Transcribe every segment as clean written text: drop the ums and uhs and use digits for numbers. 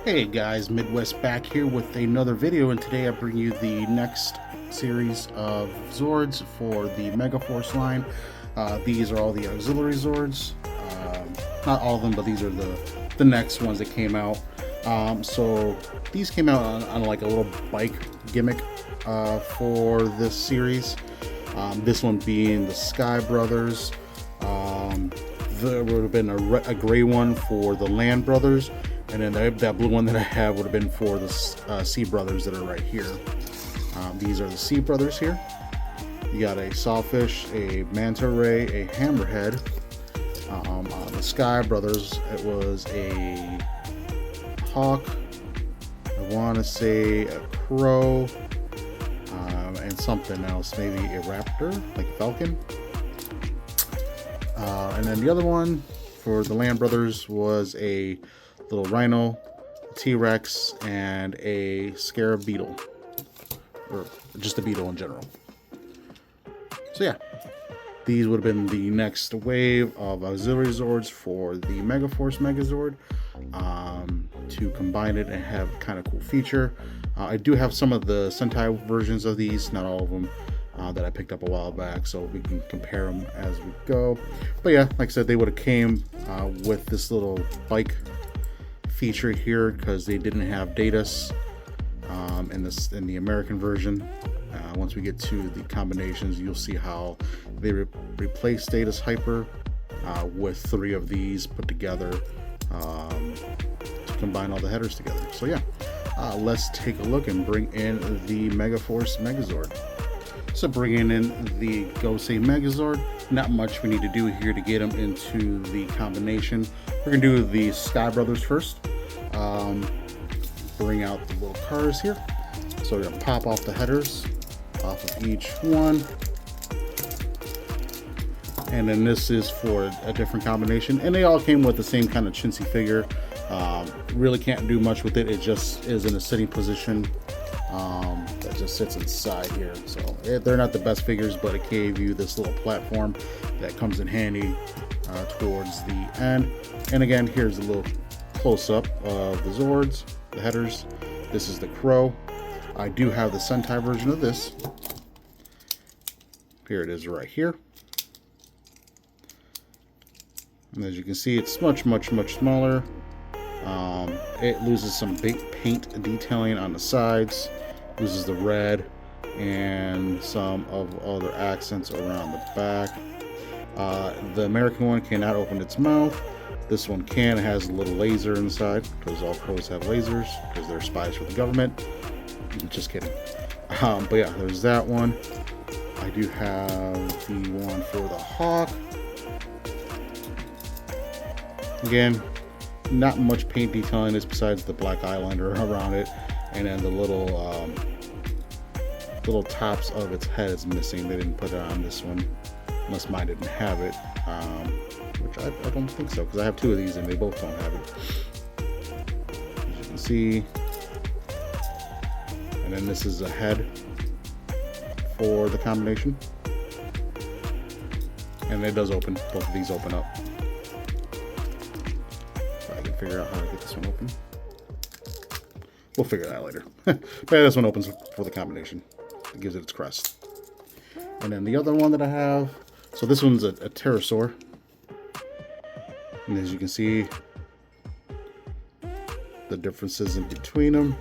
Hey guys, Midwest back here with another video, and today I bring you the next series of Zords for the Megaforce line. These are all the auxiliary Zords. Not all of them, but these are the next ones that came out. So these came out on like a little bike gimmick for this series. This one being the Sky Brothers. There would have been a gray one for the Land Brothers. And then that blue one that I have would have been for the Sea Brothers that are right here. These are the Sea Brothers here. You got a Sawfish, a Manta Ray, a Hammerhead. The Sky Brothers, it was a Hawk, I want to say a Crow, and something else, maybe a Raptor, like a Falcon. And then the other one for the Land Brothers was a little Rhino, T-Rex, and a Scarab Beetle, or just a Beetle in general. So yeah, these would have been the next wave of auxiliary Zords for the Megaforce Megazord, to combine it and have kind of cool feature. I do have some of the Sentai versions of these, not all of them, that I picked up a while back, so we can compare them as we go. But yeah, like I said, they would have came with this little bike feature here because they didn't have Datus in the American version. Once we get to the combinations, you'll see how they replace Datus Hyper with 3 of these put together to combine all the headers together. So yeah, let's take a look and bring in the Megaforce Megazord. So bringing in the Sea Megazord, not much we need to do here to get them into the combination. We're going to do the Sky Brothers first. Bring out the little cars here. So we're going to pop off the headers off of each one. And then this is for a different combination. And they all came with the same kind of chintzy figure. Really can't do much with it. It just is in a sitting position. That just sits inside here. So they're not the best figures, but it gave you this little platform that comes in handy towards the end. And again, here's a little close-up of the Zords, the headers. This is the Crow. I do have the Sentai version of this. Here it is right here. And as you can see, it's much smaller. It loses some big paint detailing on the sides, loses the red and some of other accents around the back. The American one cannot open its mouth. This one can. It has a little laser inside, because all crows have lasers because they're spies for the government. Just kidding. But yeah, there's that one. I do have the one for the Hawk. Again, not much paint detailing this besides the black eyeliner around it, and then the little tops of its head is missing. They didn't put it on this one, unless mine didn't have it, which I don't think so, because I have 2 of these and they both don't have it. As you can see, and then this is a head for the combination, and it does open. Both of these open up. Figure out how to get this one open. We'll figure that out later. But this one opens for the combination. It gives it its crest. And then the other one that I have, so this one's a pterosaur. And as you can see, the differences in between them.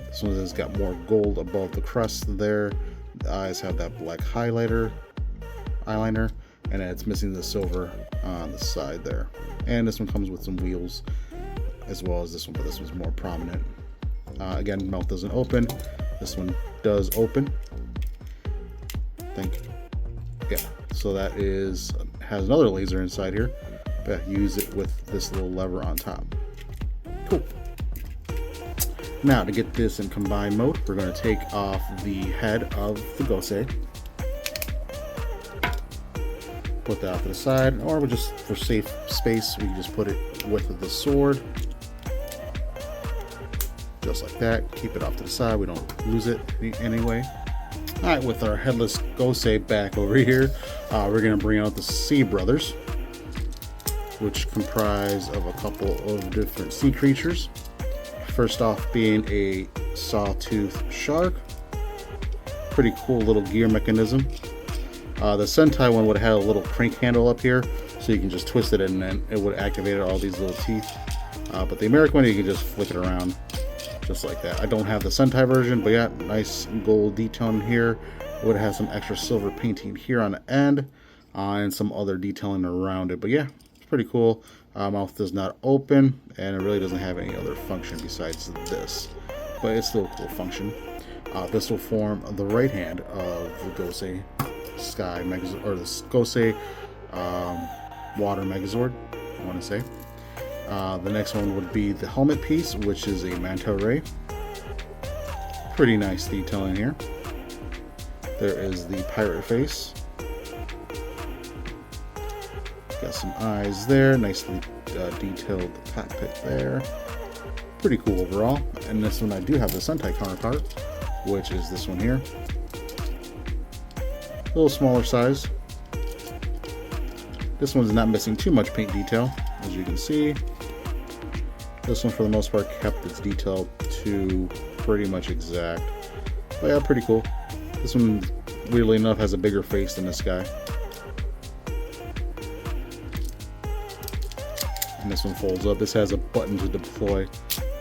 This one has got more gold above the crest there. The eyes have that black eyeliner, and then it's missing the silver on the side there. And this one comes with some wheels as well as this one, but this one's more prominent. Again, mouth doesn't open. This one does open. Yeah, so that has another laser inside here, but use it with this little lever on top. Cool. Now to get this in combined mode, we're going to take off the head of the Gosei. Put that off to the side, or we'll just, for safe space, we can just put it with the sword. Just like that. Keep it off to the side. We don't lose it anyway. Alright, with our headless Gosei back over here, we're going to bring out the Sea Brothers, which comprise of a couple of different sea creatures. First off being a sawtooth shark. Pretty cool little gear mechanism. The Sentai one would have had a little crank handle up here, so you can just twist it and then it would activate all these little teeth. But the American one, you can just flick it around just like that. I don't have the Sentai version, but yeah, nice gold detailing here. It would have some extra silver painting here on the end, and some other detailing around it. But yeah, it's pretty cool. Mouth does not open, and it really doesn't have any other function besides this, but it's still a cool function. This will form the right hand of the Gosei Sky Megazord, or the Gosei Water Megazord, I want to say. The next one would be the helmet piece, which is a Manta ray. Pretty nice detailing here. There is the pirate face. Got some eyes there, nicely detailed cockpit there. Pretty cool overall. And this one I do have the Sentai counterpart, which is this one here. A little smaller size. This one's not missing too much paint detail, as you can see. This one, for the most part, kept its detail to pretty much exact. But yeah, pretty cool. This one, weirdly enough, has a bigger face than this guy. And this one folds up. This has a button to deploy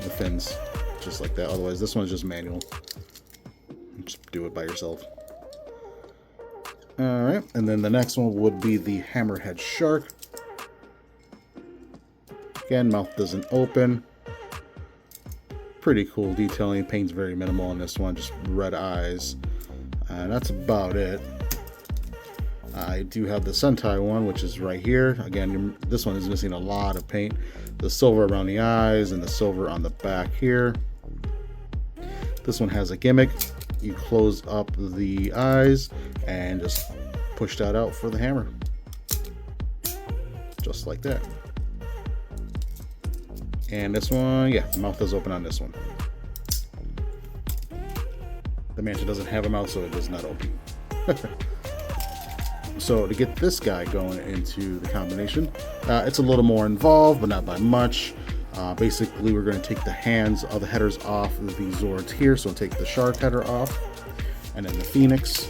the fins, just like that. Otherwise, this one's just manual. Just do it by yourself. Alright, and then the next one would be the Hammerhead Shark. Again, mouth doesn't open. Pretty cool detailing. Paint's very minimal on this one, just red eyes. And that's about it. I do have the Sentai one, which is right here. Again, this one is missing a lot of paint. The silver around the eyes and the silver on the back here. This one has a gimmick. You close up the eyes and just push that out for the hammer. Just like that. And this one, yeah, the mouth does open on this one. The Manta doesn't have a mouth, so it does not open. So to get this guy going into the combination, it's a little more involved, but not by much. Basically, we're going to take the hands of the headers off of the Zords here. So take the shark header off, and then the Phoenix.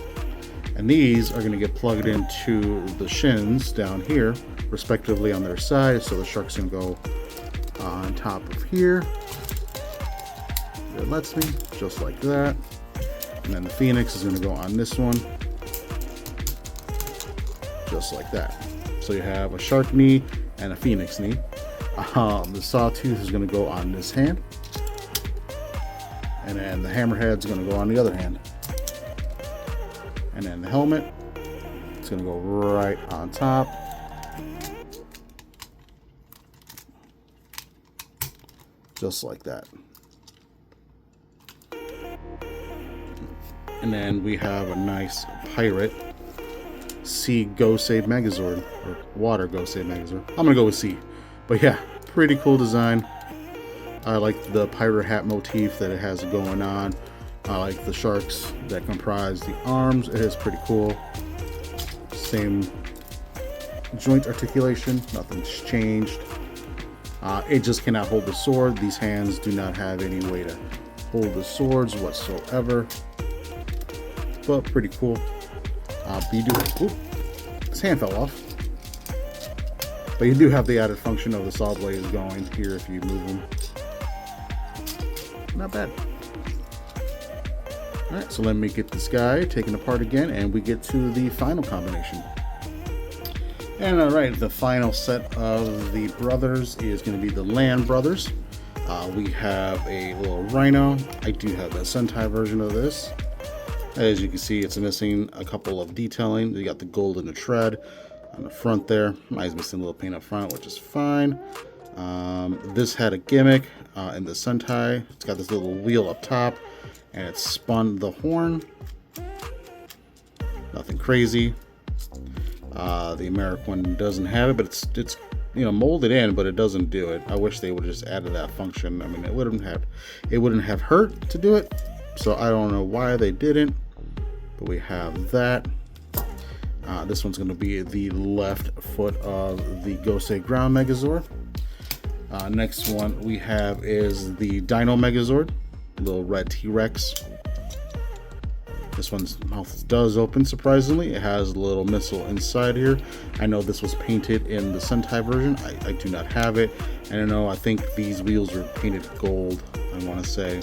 And these are going to get plugged into the shins down here, respectively on their side. So the shark's going to go on top of here. It lets me, just like that. And then the Phoenix is going to go on this one, just like that. So you have a shark knee and a Phoenix knee. The sawtooth is going to go on this hand, and then the hammerhead's going to go on the other hand. And then the helmet, it's going to go right on top. Just like that. And then we have a nice pirate Sea Gosei Megazord, or Water Gosei Megazord. I'm gonna go with Sea, but yeah, pretty cool design. I like the pirate hat motif that it has going on. I like the sharks that comprise the arms. It is pretty cool. Same joint articulation, nothing's changed. It just cannot hold the sword. These hands do not have any way to hold the swords whatsoever. But pretty cool. You do. Ooh, his hand fell off. But you do have the added function of the saw blades going here if you move them. Not bad. Alright, so let me get this guy taken apart again, and we get to the final combination. And alright, the final set of the brothers is going to be the Land Brothers. We have a little Rhino. I do have the Sentai version of this. As you can see, it's missing a couple of detailing. You got the gold in the tread on the front there. Mine's missing a little paint up front, which is fine. This had a gimmick in the Sentai. It's got this little wheel up top, and it spun the horn. Nothing crazy. The American one doesn't have it, but it's you know, molded in, but it doesn't do it. I wish they would have just added that function. I mean, it wouldn't have hurt to do it. So I don't know why they didn't, But we have that. This one's going to be the left foot of the Gosei Ground Megazord. Next one we have is the Dino Megazord, little red T-Rex. This one's mouth does open, surprisingly. It has a little missile inside here. I know this was painted in the Sentai version. I do not have it. I don't know, I think these wheels are painted gold, I want to say.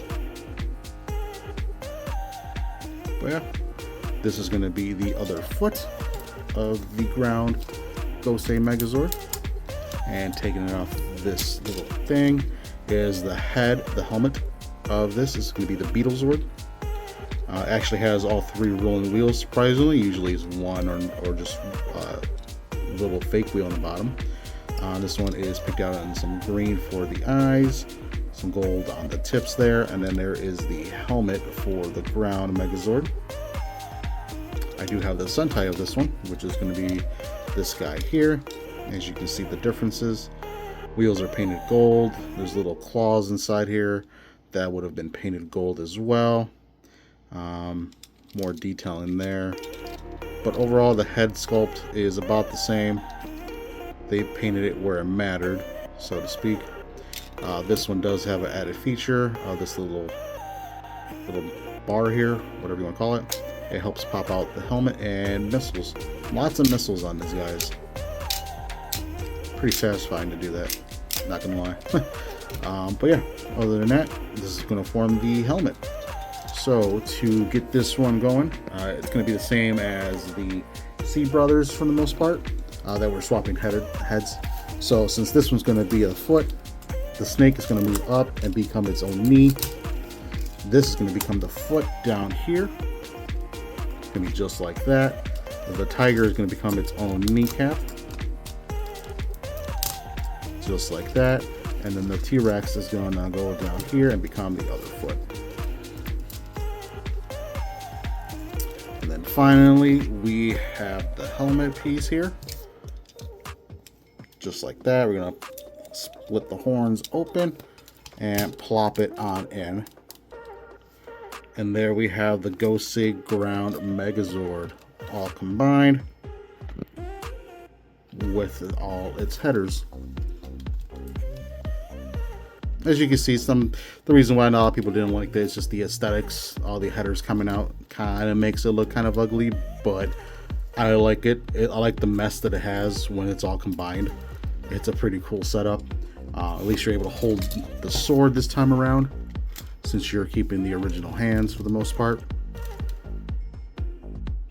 But yeah, this is going to be the other foot of the ground Gosei Megazord. And taking it off this little thing is the head, the helmet of this. This is going to be the Beetle Zord. It actually has all 3 rolling wheels, surprisingly. Usually it's one or just a little fake wheel on the bottom. This one is picked out in some green for the eyes, some gold on the tips there, and then there is the helmet for the ground Megazord. I do have the Sentai of this one, which is going to be this guy here. As you can see the differences. Wheels are painted gold. There's little claws inside here that would have been painted gold as well. More detail in there. But overall the head sculpt is about the same. They painted it where it mattered, so to speak. This one does have an added feature of this little bar here, whatever you want to call it. It helps pop out the helmet and missiles. Lots of missiles on these guys. Pretty satisfying to do that, not gonna lie. But yeah, other than that, this is gonna form the helmet. So to get this one going, it's gonna be the same as the Sea Brothers for the most part, that we're swapping heads. So since this one's gonna be a foot, the snake is gonna move up and become its own knee. This is gonna become the foot down here. It's gonna be just like that. The tiger is gonna become its own kneecap. Just like that, and then the T-Rex is going to go down here and become the other foot. And then finally we have the helmet piece here, just like that. We're going to split the horns open and plop it on in, and there we have the Gosei Ground Megazord all combined with all its headers. As you can see, the reason why a lot of people didn't like this is just the aesthetics. All the headers coming out kind of makes it look kind of ugly, but I like it. I like the mess that it has when it's all combined. It's a pretty cool setup. At least you're able to hold the sword this time around, since you're keeping the original hands for the most part.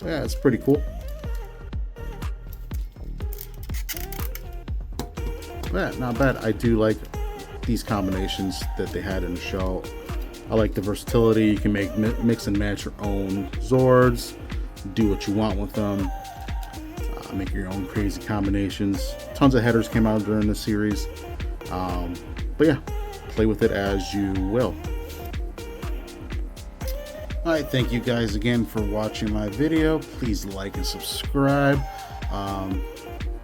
Yeah, it's pretty cool. Yeah, not bad. I do like these combinations that they had in the show. I like the versatility. You can mix and match your own Zords, do what you want with them, make your own crazy combinations. Tons of headers came out during the series, but yeah, play with it as you will. Alright, thank you guys again for watching my video. Please like and subscribe.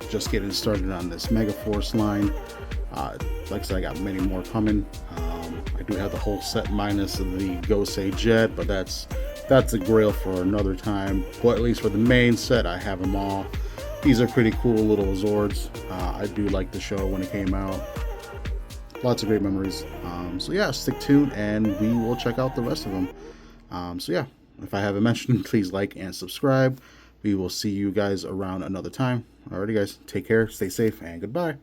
Just getting started on this Megaforce line. Like I said, I got many more coming. I do have the whole set minus the Gosei Jet, but that's a grail for another time. But at least for the main set, I have them all. These are pretty cool little Zords. I do like the show when it came out. Lots of great memories. So yeah, stick tuned and we will check out the rest of them. So yeah, if I haven't mentioned, please like and subscribe. We will see you guys around another time. Alrighty guys, take care, stay safe, and goodbye.